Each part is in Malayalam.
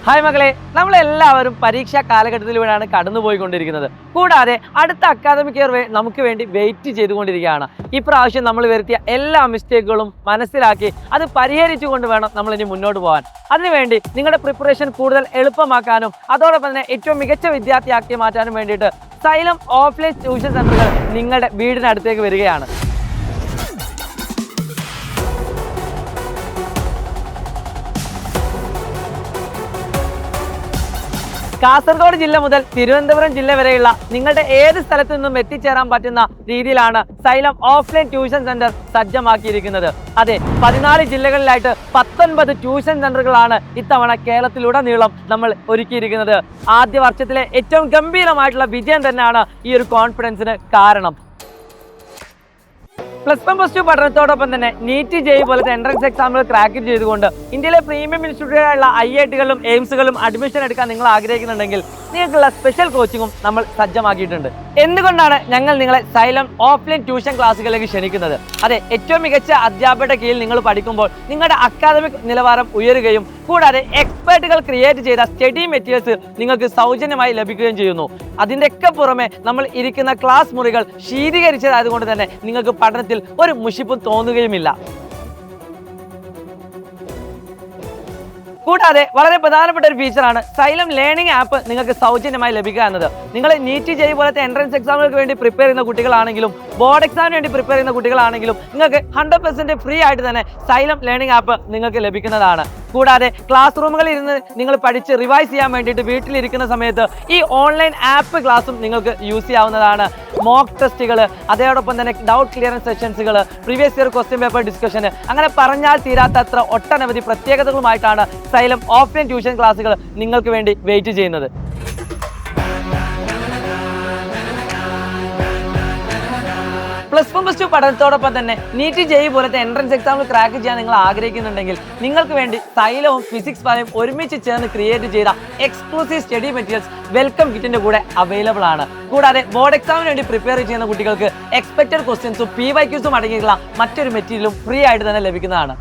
ഹായ് മക്കളെ, നമ്മളെല്ലാവരും പരീക്ഷാ കാലഘട്ടത്തിലൂടെയാണ് കടന്നുപോയിക്കൊണ്ടിരിക്കുന്നത്. കൂടാതെ അടുത്ത അക്കാദമിക് ഇയർ നമുക്ക് വേണ്ടി വെയിറ്റ് ചെയ്തുകൊണ്ടിരിക്കുകയാണ്. ഇപ്രാവശ്യം നമ്മൾ വരുത്തിയ എല്ലാ മിസ്റ്റേക്കുകളും മനസ്സിലാക്കി അത് പരിഹരിച്ചുകൊണ്ട് വേണം നമ്മൾ ഇനി മുന്നോട്ട് പോകാൻ. അതിനുവേണ്ടി നിങ്ങളുടെ പ്രിപ്പറേഷൻ കൂടുതൽ എളുപ്പമാക്കാനും അതോടൊപ്പം തന്നെ ഏറ്റവും മികച്ച വിദ്യാർത്ഥിയാക്കി മാറ്റാനും വേണ്ടിയിട്ട് സൈലം ഓഫ്ലൈൻ ട്യൂഷൻ സെന്ററുകൾ നിങ്ങളുടെ വീടിനടുത്തേക്ക് വരികയാണ്. കാസർഗോഡ് ജില്ല മുതൽ തിരുവനന്തപുരം ജില്ല വരെയുള്ള നിങ്ങളുടെ ഏത് സ്ഥലത്തു നിന്നും എത്തിച്ചേരാൻ പറ്റുന്ന രീതിയിലാണ് സൈലം ഓഫ്ലൈൻ ട്യൂഷൻ സെന്റർ സജ്ജമാക്കിയിരിക്കുന്നത്. അതെ, 14 ജില്ലകളിലായിട്ട് 19 ട്യൂഷൻ സെന്ററുകളാണ് ഇത്തവണ കേരളത്തിലുടനീളം നമ്മൾ ഒരുക്കിയിരിക്കുന്നത്. ആദ്യ വർഷത്തിലെ ഏറ്റവും ഗംഭീരമായിട്ടുള്ള വിജയം തന്നെയാണ് ഈ ഒരു കോൺഫിഡൻസിന് കാരണം. +1 +2 പഠനത്തോടൊപ്പം തന്നെ നീറ്റ് ജെഇ പോലത്തെ എൻട്രൻസ് എക്സാമുകൾ ക്രാക്ക് ചെയ്തുകൊണ്ട് ഇന്ത്യയിലെ പ്രീമിയം ഇൻസ്റ്റിറ്റ്യൂട്ടുകളായുള്ള IITകളിലും എയിംസുകളും അഡ്മിഷൻ എടുക്കാൻ നിങ്ങൾ ആഗ്രഹിക്കുന്നുണ്ടെങ്കിൽ നിങ്ങൾക്കുള്ള സ്പെഷ്യൽ കോച്ചിങ്ങും നമ്മൾ സജ്ജമാക്കിയിട്ടുണ്ട്. എന്തുകൊണ്ടാണ് ഞങ്ങൾ നിങ്ങളെ സൈലം ഓഫ്ലൈൻ ട്യൂഷൻ ക്ലാസ്സുകളിലേക്ക് ക്ഷണിക്കുന്നത്? അതെ, ഏറ്റവും മികച്ച അധ്യാപകരുടെ കീഴിൽ നിങ്ങൾ പഠിക്കുമ്പോൾ നിങ്ങളുടെ അക്കാദമിക് നിലവാരം ഉയരുകയും കൂടാതെ എക്സ്പേർട്ടുകൾ ക്രിയേറ്റ് ചെയ്ത സ്റ്റഡി മെറ്റീരിയൽസ് നിങ്ങൾക്ക് സൗജന്യമായി ലഭിക്കുകയും ചെയ്യുന്നു. അതിൻ്റെയൊക്കെ പുറമെ നമ്മൾ ഇരിക്കുന്ന ക്ലാസ് മുറികൾ ശീതീകരിച്ചതായതുകൊണ്ട് തന്നെ നിങ്ങൾക്ക് പഠനത്തിൽ ഒരു മുഷിപ്പും തോന്നുകയുമില്ല. കൂടാതെ വളരെ പ്രധാനപ്പെട്ട ഒരു ഫീച്ചറാണ് സൈലം ലേണിംഗ് ആപ്പ് നിങ്ങൾക്ക് സൗജന്യമായി ലഭിക്കുക എന്നത്. നിങ്ങൾ നീറ്റ് ജെഇ പോലത്തെ എൻട്രൻസ് എക്സാമുകൾക്ക് വേണ്ടി പ്രിപ്പയർ ചെയ്യുന്ന കുട്ടികളാണെങ്കിലും ബോർഡ് എക്സാമിന് വേണ്ടി പ്രിപ്പയർ ചെയ്യുന്ന കുട്ടികളാണെങ്കിലും നിങ്ങൾക്ക് 100% ഫ്രീ ആയിട്ട് തന്നെ സൈലം ലേണിംഗ് ആപ്പ് നിങ്ങൾക്ക് ലഭിക്കുന്നതാണ്. കൂടാതെ ക്ലാസ് റൂമുകളിൽ ഇരുന്ന് നിങ്ങൾ പഠിച്ച് റിവൈസ് ചെയ്യാൻ വേണ്ടിയിട്ട് വീട്ടിലിരിക്കുന്ന സമയത്ത് ഈ ഓൺലൈൻ ആപ്പ് ക്ലാസ്സും നിങ്ങൾക്ക് യൂസ് ചെയ്യാവുന്നതാണ്. മോക്ക് ടെസ്റ്റുകൾ, അതോടൊപ്പം തന്നെ ഡൗട്ട് ക്ലിയറൻസ് സെഷൻസുകൾ, previous year question paper discussion, അങ്ങനെ പറഞ്ഞാൽ തീരാത്തത്ര ഒട്ടനവധി പ്രത്യേകതകളുമായിട്ടാണ് സൈലം ഓഫ്ലൈൻ ട്യൂഷൻ ക്ലാസ്സുകൾ നിങ്ങൾക്ക് വേണ്ടി വെയിറ്റ് ചെയ്യുന്നത്. +1 +2 പഠനത്തോടൊപ്പം തന്നെ നീറ്റ് ജെഇ പോലത്തെ എൻട്രൻസ് എക്സാമിൽ ക്രാക്ക് ചെയ്യാൻ നിങ്ങൾ ആഗ്രഹിക്കുന്നുണ്ടെങ്കിൽ നിങ്ങൾക്ക് വേണ്ടി സൈലവും ഫിസിക്സ് പാലയും ഒരുമിച്ച് ചേർന്ന് ക്രിയേറ്റ് ചെയ്ത എക്സ്ക്ലൂസീവ് സ്റ്റഡി മെറ്റീരിയൽസ് വെൽക്കം കിറ്റിന്റെ കൂടെ അവൈലബിൾ ആണ്. കൂടാതെ ബോർഡ് എക്സാമിന് വേണ്ടി പ്രിപ്പയർ ചെയ്യുന്ന കുട്ടികൾക്ക് എക്സ്പെക്റ്റഡ് ക്വസ്റ്റ്യൻസും PYQസും അടങ്ങിയിട്ടുള്ള മറ്റൊരു മെറ്റീരിയലും ഫ്രീ ആയിട്ട് തന്നെ ലഭിക്കുന്നതാണ്.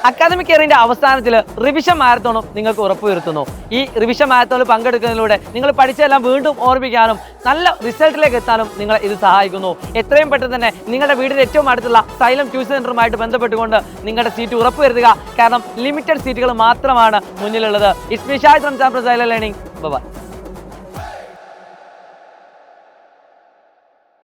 അക്കാദമിക് ഇയറിന്റെ അവസാനത്തിൽ റിവിഷൻ മാരത്തോണും നിങ്ങൾക്ക് ഉറപ്പുവരുത്തുന്നു. ഈ റിവിഷൻ മാരത്തോണിൽ പങ്കെടുക്കുന്നതിലൂടെ നിങ്ങൾ പഠിച്ചെല്ലാം വീണ്ടും ഓർമ്മിക്കാനും നല്ല റിസൾട്ടിലേക്ക് എത്താനും നിങ്ങളെ ഇത് സഹായിക്കുന്നു. എത്രയും പെട്ടെന്ന് തന്നെ നിങ്ങളുടെ വീടിന് ഏറ്റവും അടുത്തുള്ള സൈലം ട്യൂഷൻ സെന്ററുമായിട്ട് ബന്ധപ്പെട്ടുകൊണ്ട് നിങ്ങളുടെ സീറ്റ് ഉറപ്പുവരുത്തുക. കാരണം ലിമിറ്റഡ് സീറ്റുകൾ മാത്രമാണ് മുന്നിലുള്ളത്. It's me Shahid from Xylem learning. By.